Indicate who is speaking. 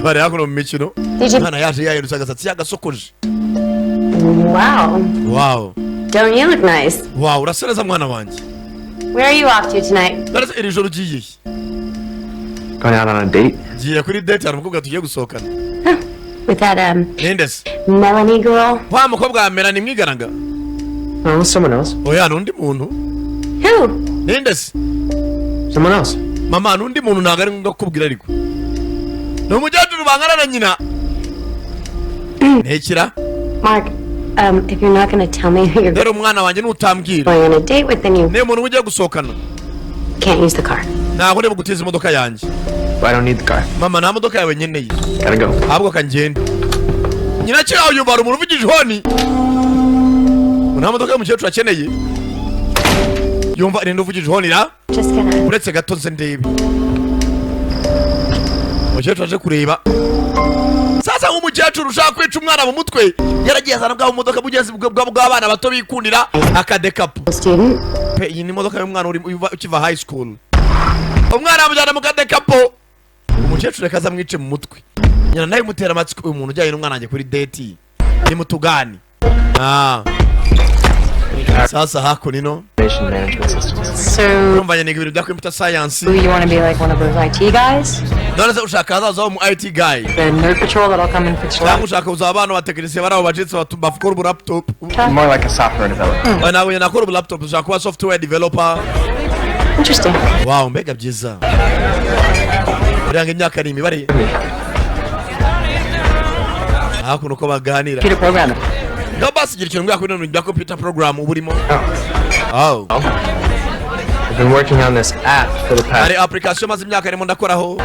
Speaker 1: bari hakuno mu mikino mwana yaje yahindutse agasatsi yagasokoje. Wow.
Speaker 2: Don't you look nice?
Speaker 1: Wow, urasa neza mwana wanjye.
Speaker 2: Where are you off to tonight?
Speaker 1: Narase iri joro ugiye.
Speaker 3: Going out on a date?
Speaker 1: Giye kuri date hari umukobwa tugiye gusohokana.
Speaker 2: With that
Speaker 1: Nendes.
Speaker 2: Melanie girl?
Speaker 1: Wa mukobwa wa Melanie mwigaranga.
Speaker 3: No, someone else.
Speaker 1: Oya nundi muntu.
Speaker 2: Who?
Speaker 1: Nendes.
Speaker 3: Someone else.
Speaker 1: Mama nundi muntu ntago ari ngakubwira ariko. No mujyajuru bangana na nyina. Nekira.
Speaker 2: Mark, if you're not going to tell me who you're
Speaker 1: Dero mwana wanjye nutambwira.
Speaker 2: going on a date with, then you
Speaker 1: Ne muntu ugiye gusohokana.
Speaker 2: can't use the car.
Speaker 1: Ntago ndeba gutiza imodoka yanjye.
Speaker 3: I don't need the car.
Speaker 1: Mama nta modoka yawe nyeneye.
Speaker 3: Gotta go.
Speaker 1: Ahubwo kangenda. Nyina cyaho yumva umuntu uvugije honi. Nta modoka y'umukecuru akeneye. Yumva rendo uvugije honi ra.
Speaker 2: Just gonna.
Speaker 1: Uretse gato nze ndebe. Umukecuru aje kureba. Sasa nk'umukecuru ushaka kwica umwana mu mutwe yaragiye azana bwa modoka bugezi bw'abana bato bikundira akadekapo.
Speaker 2: Student.
Speaker 1: Iyi ni modoka y'umwana ukiva high school. Umwana amujyana mu kadekapo. Umukecuru reka azamwice mu mutwe. Nyina nawe mutera amatsiko uyu muntu ujyanye n'umwana wanjye kuri date. Ni mutugani. Sasa hako nino.
Speaker 2: So,
Speaker 1: Urumva nyine ibintu bya computer science.
Speaker 2: you want to be like one of those IT guys?
Speaker 1: None se ushaka hazaza mu IT guy.
Speaker 2: The nerd patrol that'll come and fix your
Speaker 1: Cyangwa ushaka uzaba abana batekinisiye bari abo bacitse bakora ubu laptop.
Speaker 3: More like a software developer.
Speaker 1: Nawe nakora ubu laptop ushaka kuba software developer.
Speaker 2: Interesting.
Speaker 1: Wow, mbega byiza. Uranga imyaka ni imibare. Hakuno ko baganira.
Speaker 2: Computer programming.
Speaker 1: No basi gira ikintu ngakubino mu bya computer program uburimo. Oh.
Speaker 3: I've been working on this app for the past.
Speaker 1: Ari application maze imyaka arimo ndakoraho.